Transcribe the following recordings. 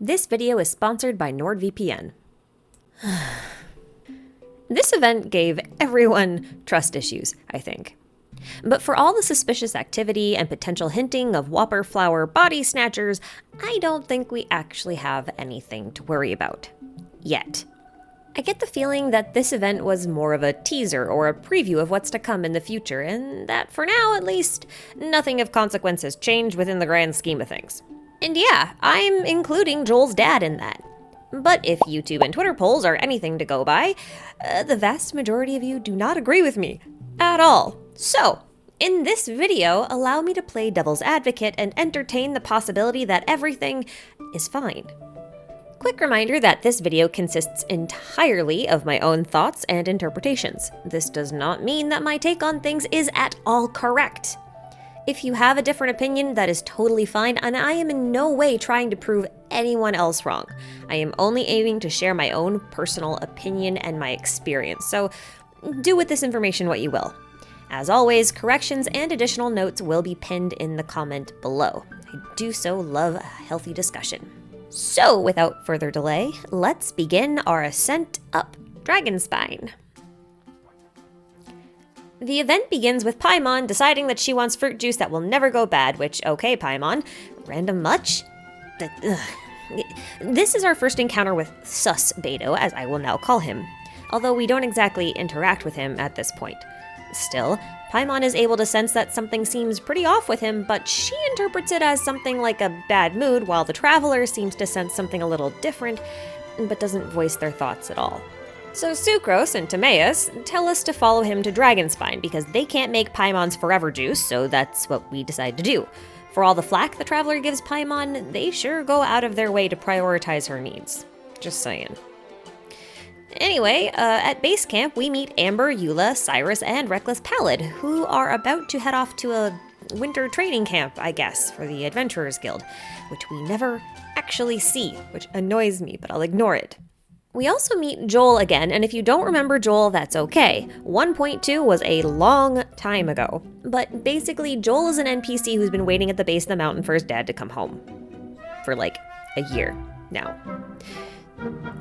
This video is sponsored by NordVPN. This event gave everyone trust issues, I think. But for all the suspicious activity and potential hinting of Whopper Flower body snatchers, I don't think we actually have anything to worry about. Yet. I get the feeling that this event was more of a teaser or a preview of what's to come in the future, and that for now, at least, nothing of consequence has changed within the grand scheme of things. And yeah, I'm including Joel's dad in that. But if YouTube and Twitter polls are anything to go by, the vast majority of you do not agree with me at all. So, in this video, allow me to play devil's advocate and entertain the possibility that everything is fine. Quick reminder that this video consists entirely of my own thoughts and interpretations. This does not mean that my take on things is at all correct. If you have a different opinion, that is totally fine, and I am in no way trying to prove anyone else wrong. I am only aiming to share my own personal opinion and my experience, so do with this information what you will. As always, corrections and additional notes will be pinned in the comment below. I do so love a healthy discussion. So, without further delay, let's begin our ascent up Dragonspine. The event begins with Paimon deciding that she wants fruit juice that will never go bad, which, okay, Paimon. Random much? This is our first encounter with Sus Bedo, as I will now call him, although we don't exactly interact with him at this point. Still, Paimon is able to sense that something seems pretty off with him, but she interprets it as something like a bad mood, while the Traveler seems to sense something a little different, but doesn't voice their thoughts at all. So Sucrose and Timaeus tell us to follow him to Dragonspine because they can't make Paimon's forever juice, so that's what we decide to do. For all the flack the Traveler gives Paimon, they sure go out of their way to prioritize her needs. Just saying. Anyway, at base camp we meet Amber, Eula, Cyrus, and Reckless Pallid, who are about to head off to a winter training camp, I guess, for the Adventurers Guild, which we never actually see, which annoys me, but I'll ignore it. We also meet Joel again, and if you don't remember Joel, that's okay. 1.2 was a long time ago. But basically, Joel is an NPC who's been waiting at the base of the mountain for his dad to come home. For like a year now.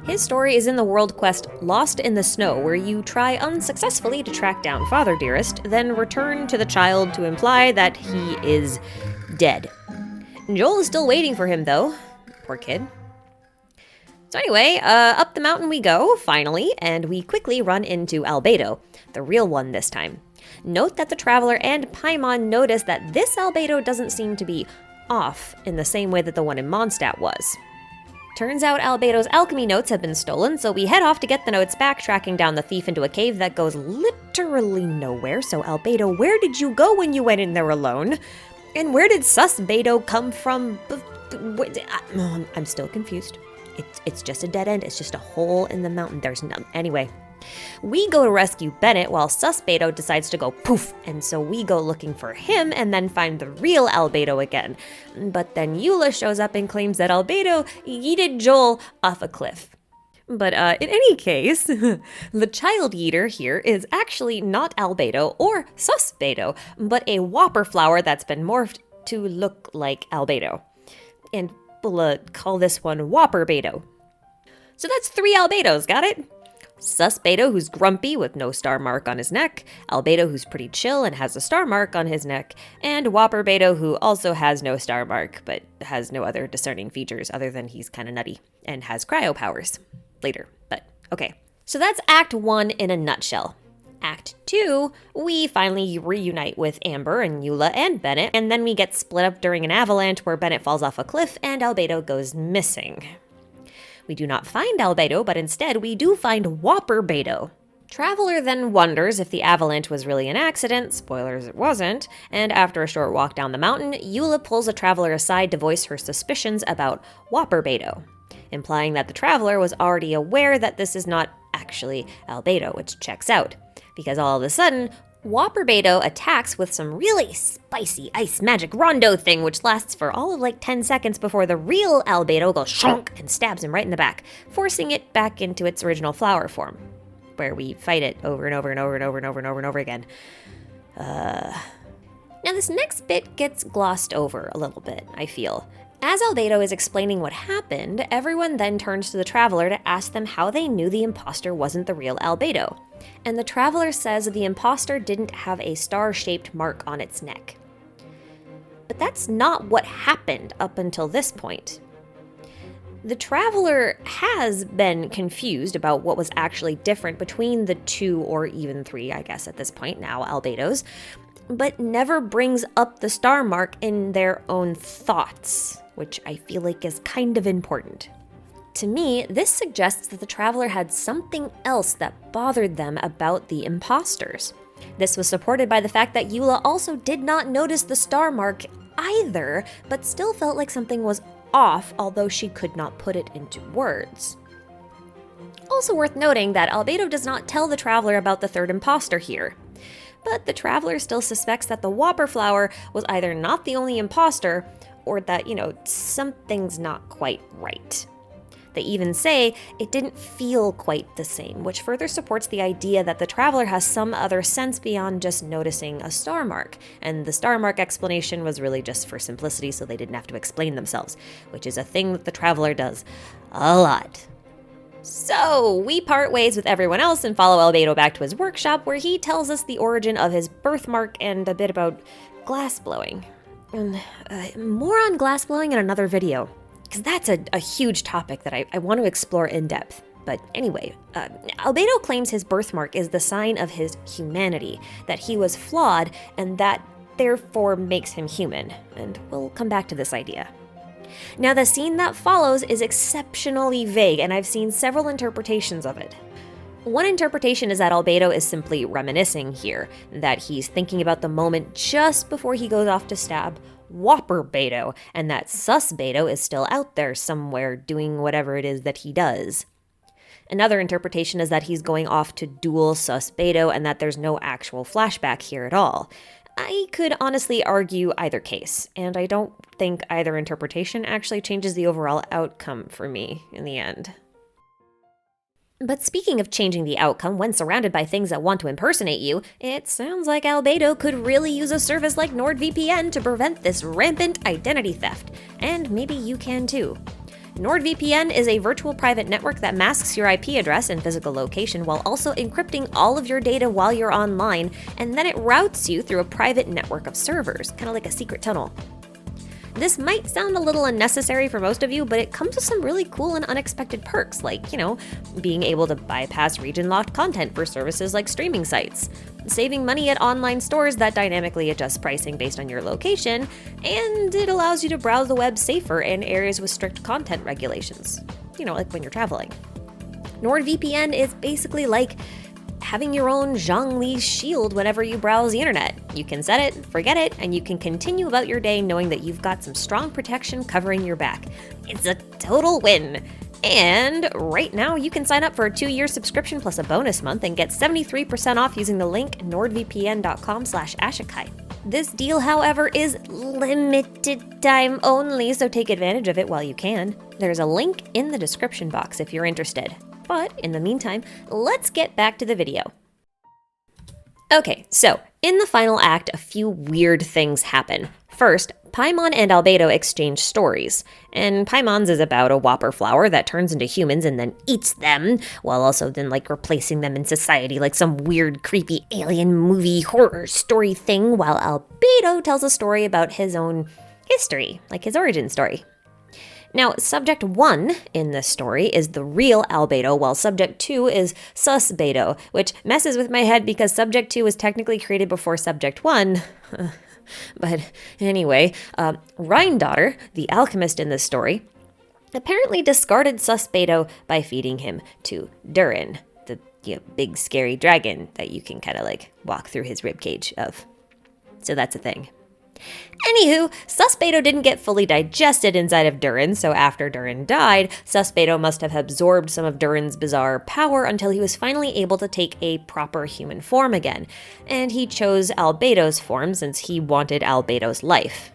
His story is in the world quest Lost in the Snow, where you try unsuccessfully to track down Father Dearest, then return to the child to imply that he is dead. Joel is still waiting for him, though. Poor kid. So anyway, up the mountain we go, finally, and we quickly run into Albedo, the real one this time. Note that the Traveler and Paimon notice that this Albedo doesn't seem to be off in the same way that the one in Mondstadt was. Turns out Albedo's alchemy notes have been stolen, so we head off to get the notes back, tracking down the thief into a cave that goes literally nowhere. So Albedo, where did you go when you went in there alone? And where did Sus Bedo come from? I'm still confused. It's just a dead end. It's just a hole in the mountain. There's none. Anyway, we go to rescue Bennett while Sus Bedo decides to go poof. And so we go looking for him and then find the real Albedo again. But then Eula shows up and claims that Albedo yeeted Joel off a cliff. But in any case, the child yeeter here is actually not Albedo or Sus Bedo, but a Whopper flower that's been morphed to look like Albedo. And we'll call this one Whopper Bedo. So that's 3 Albedos, got it? Sus Bedo, who's grumpy with no star mark on his neck, Albedo, who's pretty chill and has a star mark on his neck, and Whopper Bedo, who also has no star mark, but has no other discerning features other than he's kind of nutty and has cryo powers. Later, but okay. So that's Act 1 in a nutshell. Act 2, we finally reunite with Amber and Eula and Bennett, and then we get split up during an avalanche where Bennett falls off a cliff and Albedo goes missing. We do not find Albedo, but instead we do find Whopper Bedo. Traveler then wonders if the avalanche was really an accident, spoilers it wasn't, and after a short walk down the mountain, Eula pulls the Traveler aside to voice her suspicions about Whopper Bedo, implying that the Traveler was already aware that this is not actually Albedo, which checks out. Because all of a sudden, Whopper Bedo attacks with some really spicy ice magic rondo thing, which lasts for all of like 10 seconds before the real Albedo goes shonk and stabs him right in the back, forcing it back into its original flower form, where we fight it over and over and over and over and over and over and over again. Now this next bit gets glossed over a little bit, I feel. As Albedo is explaining what happened, everyone then turns to the Traveler to ask them how they knew the imposter wasn't the real Albedo. And the Traveler says the imposter didn't have a star-shaped mark on its neck. But that's not what happened up until this point. The Traveler has been confused about what was actually different between the 2 or even 3, I guess at this point now, Albedos, but never brings up the star mark in their own thoughts, which I feel like is kind of important. To me, this suggests that the Traveler had something else that bothered them about the imposters. This was supported by the fact that Eula also did not notice the star mark either, but still felt like something was off, although she could not put it into words. Also worth noting that Albedo does not tell the Traveler about the third imposter here. But the Traveler still suspects that the Whopper Flower was either not the only imposter, or that, something's not quite right. They even say it didn't feel quite the same, which further supports the idea that the Traveler has some other sense beyond just noticing a star mark, and the star mark explanation was really just for simplicity so they didn't have to explain themselves, which is a thing that the Traveler does a lot. So, we part ways with everyone else and follow Albedo back to his workshop, where he tells us the origin of his birthmark and a bit about glass blowing. And more on glass blowing in another video, because that's a huge topic that I want to explore in depth. But anyway, Albedo claims his birthmark is the sign of his humanity, that he was flawed, and that therefore makes him human. And we'll come back to this idea. Now, the scene that follows is exceptionally vague, and I've seen several interpretations of it. One interpretation is that Albedo is simply reminiscing here, that he's thinking about the moment just before he goes off to stab Whopper Bedo, and that Sus Bedo is still out there somewhere doing whatever it is that he does. Another interpretation is that he's going off to duel Sus Bedo and that there's no actual flashback here at all. I could honestly argue either case, and I don't think either interpretation actually changes the overall outcome for me in the end. But speaking of changing the outcome when surrounded by things that want to impersonate you, it sounds like Albedo could really use a service like NordVPN to prevent this rampant identity theft, and maybe you can too. NordVPN is a virtual private network that masks your IP address and physical location while also encrypting all of your data while you're online, and then it routes you through a private network of servers, kind of like a secret tunnel. This might sound a little unnecessary for most of you, but it comes with some really cool and unexpected perks, like, being able to bypass region-locked content for services like streaming sites, saving money at online stores that dynamically adjust pricing based on your location, and it allows you to browse the web safer in areas with strict content regulations, like when you're traveling. NordVPN is basically like having your own Zhongli shield whenever you browse the internet. You can set it, forget it, and you can continue about your day knowing that you've got some strong protection covering your back. It's a total win. And right now, you can sign up for a 2-year subscription plus a bonus month and get 73% off using the link nordvpn.com/Ashikai. This deal, however, is limited time only, so take advantage of it while you can. There's a link in the description box if you're interested. But in the meantime, let's get back to the video. Okay, so in the final act, a few weird things happen. First, Paimon and Albedo exchange stories, and Paimon's is about a Whopper flower that turns into humans and then eats them, while also then replacing them in society like some weird, creepy alien movie horror story thing, while Albedo tells a story about his own history, like his origin story. Now, Subject 1 in this story is the real Albedo, while Subject 2 is Sus Bedo, which messes with my head because Subject 2 was technically created before Subject 1. But anyway, Rhine-daughter, the alchemist in this story, apparently discarded Sus Bedo by feeding him to Durin, the big scary dragon that you can kind of walk through his ribcage of. So that's a thing. Anywho, Sus Bedo didn't get fully digested inside of Durin, so after Durin died, Sus Bedo must have absorbed some of Durin's bizarre power until he was finally able to take a proper human form again, and he chose Albedo's form since he wanted Albedo's life.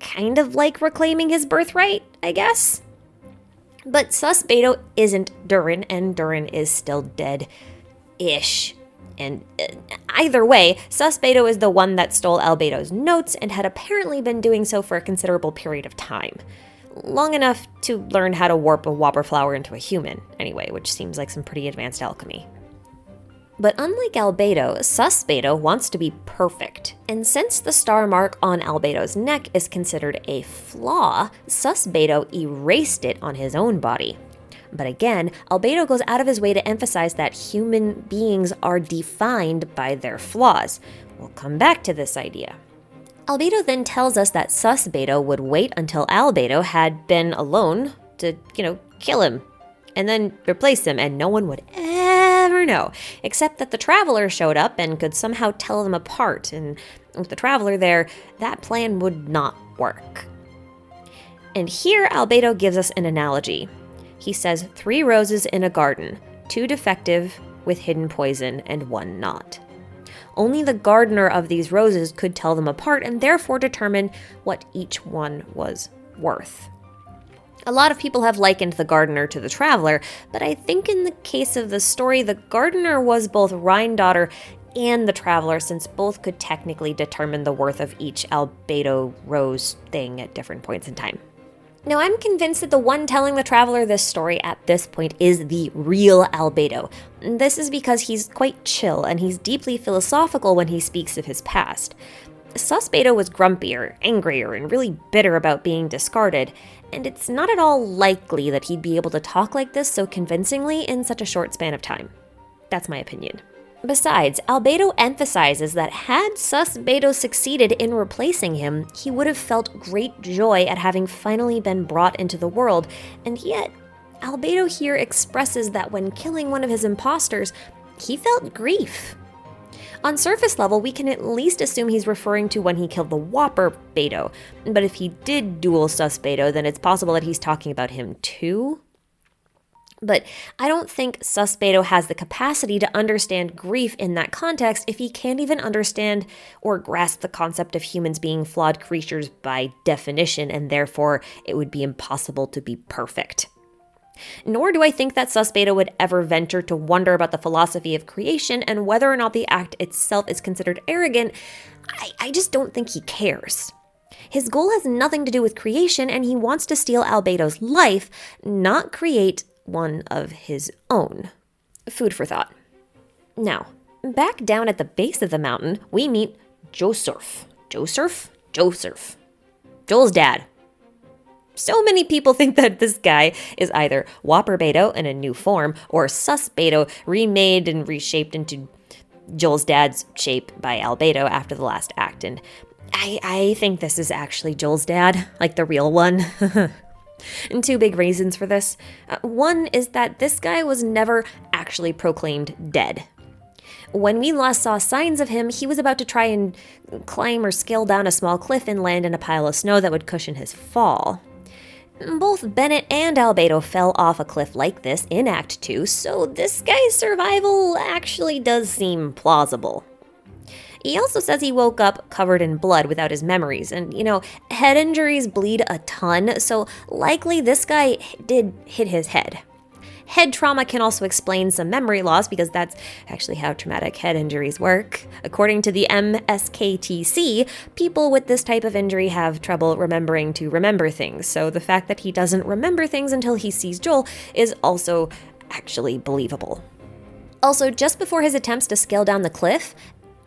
Kind of like reclaiming his birthright, I guess? But Sus Bedo isn't Durin, and Durin is still dead-ish. And either way, Sus Bedo is the one that stole Albedo's notes and had apparently been doing so for a considerable period of time. Long enough to learn how to warp a whopper flower into a human, anyway, which seems like some pretty advanced alchemy. But unlike Albedo, Sus Bedo wants to be perfect. And since the star mark on Albedo's neck is considered a flaw, Sus Bedo erased it on his own body. But again, Albedo goes out of his way to emphasize that human beings are defined by their flaws. We'll come back to this idea. Albedo then tells us that Sus Bedo would wait until Albedo had been alone to, kill him, and then replace him, and no one would ever know, except that the Traveler showed up and could somehow tell them apart, and with the Traveler there, that plan would not work. And here Albedo gives us an analogy. He says 3 roses in a garden, 2 defective with hidden poison and 1 not. Only the gardener of these roses could tell them apart and therefore determine what each one was worth. A lot of people have likened the gardener to the Traveler, but I think in the case of the story, the gardener was both Rhine-daughter and the Traveler, since both could technically determine the worth of each Albedo rose thing at different points in time. Now, I'm convinced that the one telling the Traveler this story at this point is the real Albedo. This is because he's quite chill and he's deeply philosophical when he speaks of his past. Sus Bedo was grumpier, angrier, and really bitter about being discarded, and it's not at all likely that he'd be able to talk like this so convincingly in such a short span of time. That's my opinion. Besides, Albedo emphasizes that had Sus Bedo succeeded in replacing him, he would have felt great joy at having finally been brought into the world, and yet, Albedo here expresses that when killing one of his imposters, he felt grief. On surface level, we can at least assume he's referring to when he killed the Whopper Bedo, but if he did duel Sus Bedo, then it's possible that he's talking about him too. But I don't think Sus Bedo has the capacity to understand grief in that context if he can't even understand or grasp the concept of humans being flawed creatures by definition, and therefore it would be impossible to be perfect. Nor do I think that Sus Bedo would ever venture to wonder about the philosophy of creation and whether or not the act itself is considered arrogant. I just don't think he cares. His goal has nothing to do with creation, and he wants to steal Albedo's life, not create one of his own. Food for thought. Now, back down at the base of the mountain, we meet Joserf. Joserf. Joel's dad. So many people think that this guy is either Whopper Bedo in a new form or Sus Bedo remade and reshaped into Joel's dad's shape by Albedo after the last act. And I think this is actually Joel's dad, like the real one. And 2 big reasons for this. One is that this guy was never actually proclaimed dead. When we last saw signs of him, he was about to try and climb or scale down a small cliff and land in a pile of snow that would cushion his fall. Both Bennett and Albedo fell off a cliff like this in Act 2, so this guy's survival actually does seem plausible. He also says he woke up covered in blood without his memories, and, head injuries bleed a ton, so likely this guy did hit his head. Head trauma can also explain some memory loss because that's actually how traumatic head injuries work. According to the MSKTC, people with this type of injury have trouble remembering to remember things, so the fact that he doesn't remember things until he sees Joel is also actually believable. Also, just before his attempts to scale down the cliff,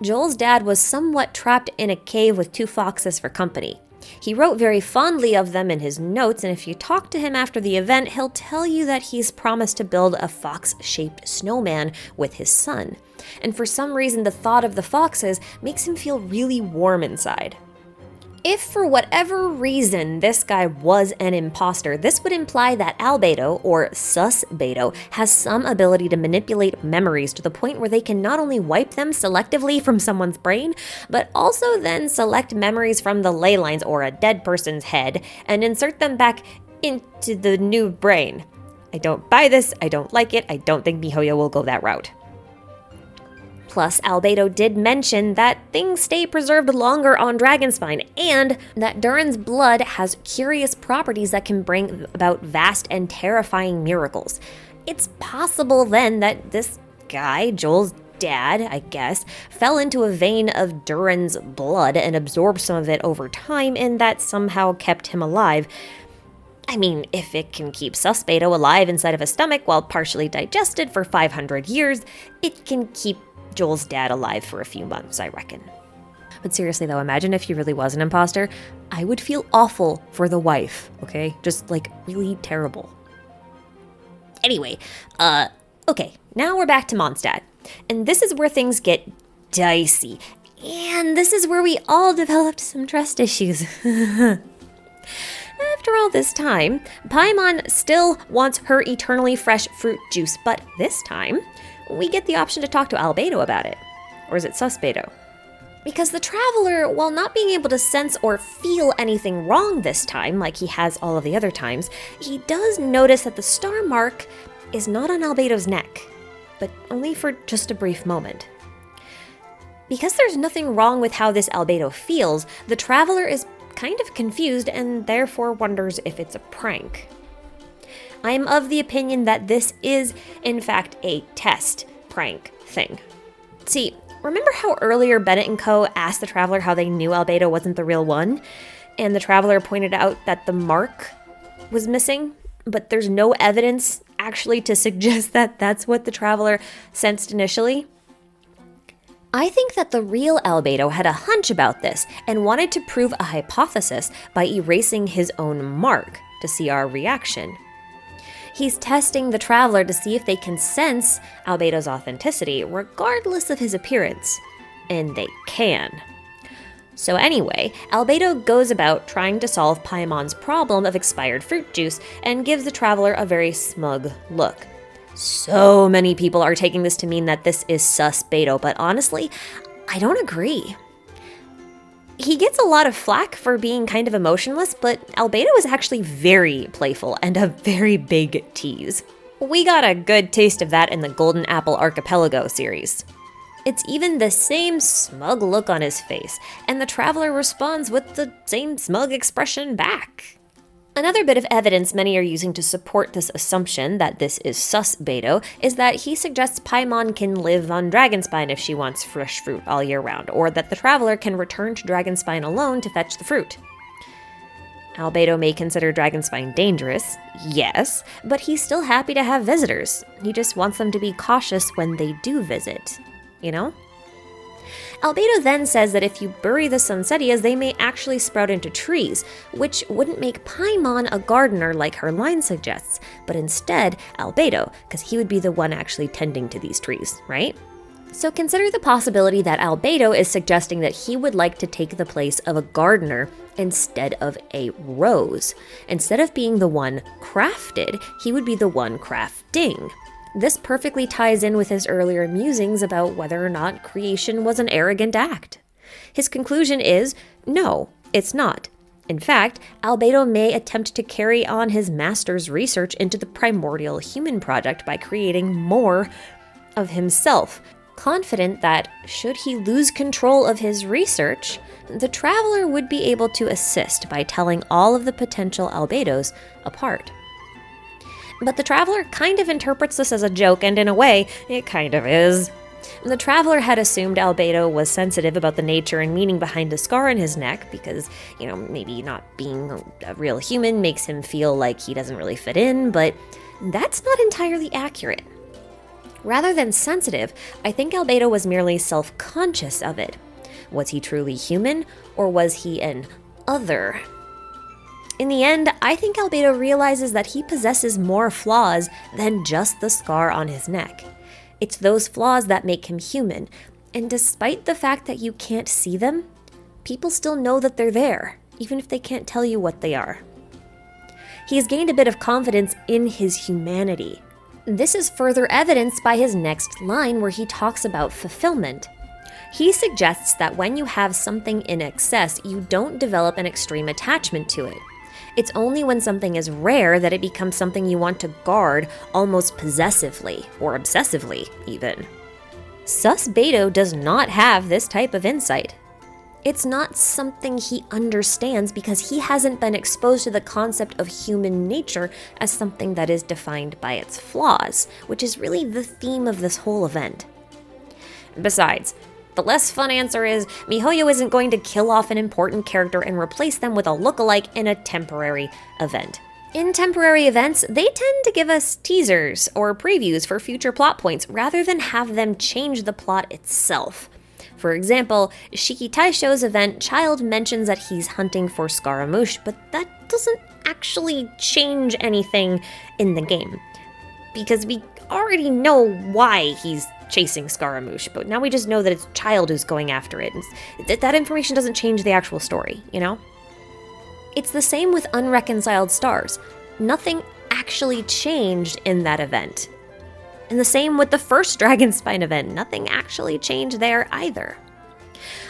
Joel's dad was somewhat trapped in a cave with 2 foxes for company. He wrote very fondly of them in his notes, and if you talk to him after the event, he'll tell you that he's promised to build a fox-shaped snowman with his son. And for some reason, the thought of the foxes makes him feel really warm inside. If for whatever reason this guy was an imposter, this would imply that Albedo, or Sus Bedo, has some ability to manipulate memories to the point where they can not only wipe them selectively from someone's brain, but also then select memories from the ley lines or a dead person's head and insert them back into the new brain. I don't buy this, I don't like it, I don't think MiHoYo will go that route. Plus, Albedo did mention that things stay preserved longer on Dragonspine, and that Durin's blood has curious properties that can bring about vast and terrifying miracles. It's possible then that this guy, Joel's dad, I guess, fell into a vein of Durin's blood and absorbed some of it over time, and that somehow kept him alive. I mean, if it can keep Sus Bedo alive inside of a stomach while partially digested for 500 years, it can keep Joel's dad alive for a few months, I reckon. But seriously though, imagine if he really was an imposter. I would feel awful for the wife, okay? Just like really terrible. Anyway, okay, now we're back to Mondstadt. And this is where things get dicey. And this is where we all developed some trust issues. After all this time, Paimon still wants her eternally fresh fruit juice, but this time, we get the option to talk to Albedo about it. Or is it Sus Bedo? Because the Traveler, while not being able to sense or feel anything wrong this time, like he has all of the other times, he does notice that the star mark is not on Albedo's neck, but only for just a brief moment. Because there's nothing wrong with how this Albedo feels, the Traveler is kind of confused and therefore wonders if it's a prank. I'm of the opinion that this is, in fact, a test prank thing. See, remember how earlier Bennett and Co. asked the Traveler how they knew Albedo wasn't the real one? And the Traveler pointed out that the mark was missing, but there's no evidence actually to suggest that that's what the Traveler sensed initially? I think that the real Albedo had a hunch about this and wanted to prove a hypothesis by erasing his own mark to see our reaction. He's testing the Traveler to see if they can sense Albedo's authenticity regardless of his appearance, and they can. So anyway, Albedo goes about trying to solve Paimon's problem of expired fruit juice and gives the Traveler a very smug look. So many people are taking this to mean that this is Sus Bedo, but honestly, I don't agree. He gets a lot of flack for being kind of emotionless, but Albedo is actually very playful and a very big tease. We got a good taste of that in the Golden Apple Archipelago series. It's even the same smug look on his face, and the Traveler responds with the same smug expression back. Another bit of evidence many are using to support this assumption that this is Sus Bedo is that he suggests Paimon can live on Dragonspine if she wants fresh fruit all year round, or that the Traveler can return to Dragonspine alone to fetch the fruit. Albedo may consider Dragonspine dangerous, yes, but he's still happy to have visitors. He just wants them to be cautious when they do visit, you know? Albedo then says that if you bury the Sunsetias, they may actually sprout into trees, which wouldn't make Paimon a gardener like her line suggests, but instead Albedo, because he would be the one actually tending to these trees, right? So consider the possibility that Albedo is suggesting that he would like to take the place of a gardener instead of a rose. Instead of being the one crafted, he would be the one crafting. This perfectly ties in with his earlier musings about whether or not creation was an arrogant act. His conclusion is, no, it's not. In fact, Albedo may attempt to carry on his master's research into the primordial human project by creating more of himself, confident that, should he lose control of his research, the Traveler would be able to assist by telling all of the potential Albedos apart. But the Traveler kind of interprets this as a joke, and in a way, it kind of is. The Traveler had assumed Albedo was sensitive about the nature and meaning behind the scar in his neck because, maybe not being a real human makes him feel like he doesn't really fit in, but that's not entirely accurate. Rather than sensitive, I think Albedo was merely self-conscious of it. Was he truly human, or was he an other? In the end, I think Albedo realizes that he possesses more flaws than just the scar on his neck. It's those flaws that make him human, and despite the fact that you can't see them, people still know that they're there, even if they can't tell you what they are. He has gained a bit of confidence in his humanity. This is further evidenced by his next line where he talks about fulfillment. He suggests that when you have something in excess, you don't develop an extreme attachment to it. It's only when something is rare that it becomes something you want to guard almost possessively, or obsessively, even. Sus Bedo does not have this type of insight. It's not something he understands because he hasn't been exposed to the concept of human nature as something that is defined by its flaws, which is really the theme of this whole event. Besides, the less fun answer is MiHoYo isn't going to kill off an important character and replace them with a lookalike in a temporary event. In temporary events, they tend to give us teasers or previews for future plot points rather than have them change the plot itself. For example, Shiki Taisho's event, Child mentions that he's hunting for Scaramouche, but that doesn't actually change anything in the game. Because we already know why he's chasing Scaramouche, but now we just know that it's Child who's going after it. That information doesn't change the actual story, you know? It's the same with Unreconciled Stars. Nothing actually changed in that event. And the same with the first Dragonspine event. Nothing actually changed there either.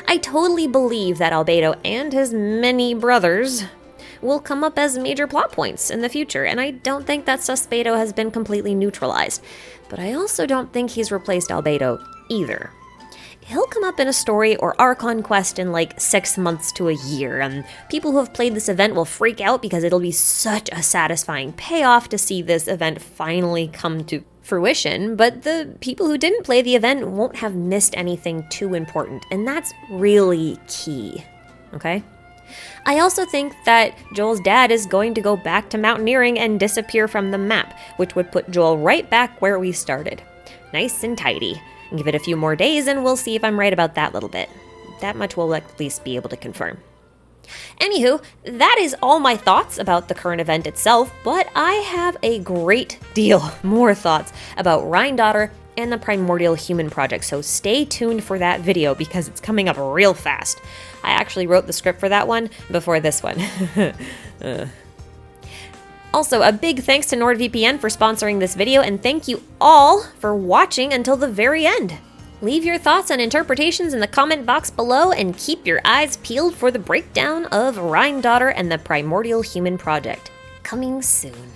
I totally believe that Albedo and his many brothers will come up as major plot points in the future, and I don't think that Beidou has been completely neutralized. But I also don't think he's replaced Albedo either. He'll come up in a story or Archon quest in like 6 months to a year, and people who have played this event will freak out because it'll be such a satisfying payoff to see this event finally come to fruition, but the people who didn't play the event won't have missed anything too important, and that's really key, okay? I also think that Joel's dad is going to go back to mountaineering and disappear from the map, which would put Joel right back where we started. Nice and tidy. Give it a few more days and we'll see if I'm right about that little bit. That much we'll at least be able to confirm. Anywho, that is all my thoughts about the current event itself, but I have a great deal more thoughts about Rhine-Daughter and the Primordial Human Project, so stay tuned for that video because it's coming up real fast. I actually wrote the script for that one before this one. Also, a big thanks to NordVPN for sponsoring this video, and thank you all for watching until the very end. Leave your thoughts and interpretations in the comment box below, and keep your eyes peeled for the breakdown of Rhine-Daughter and the Primordial Human Project. Coming soon.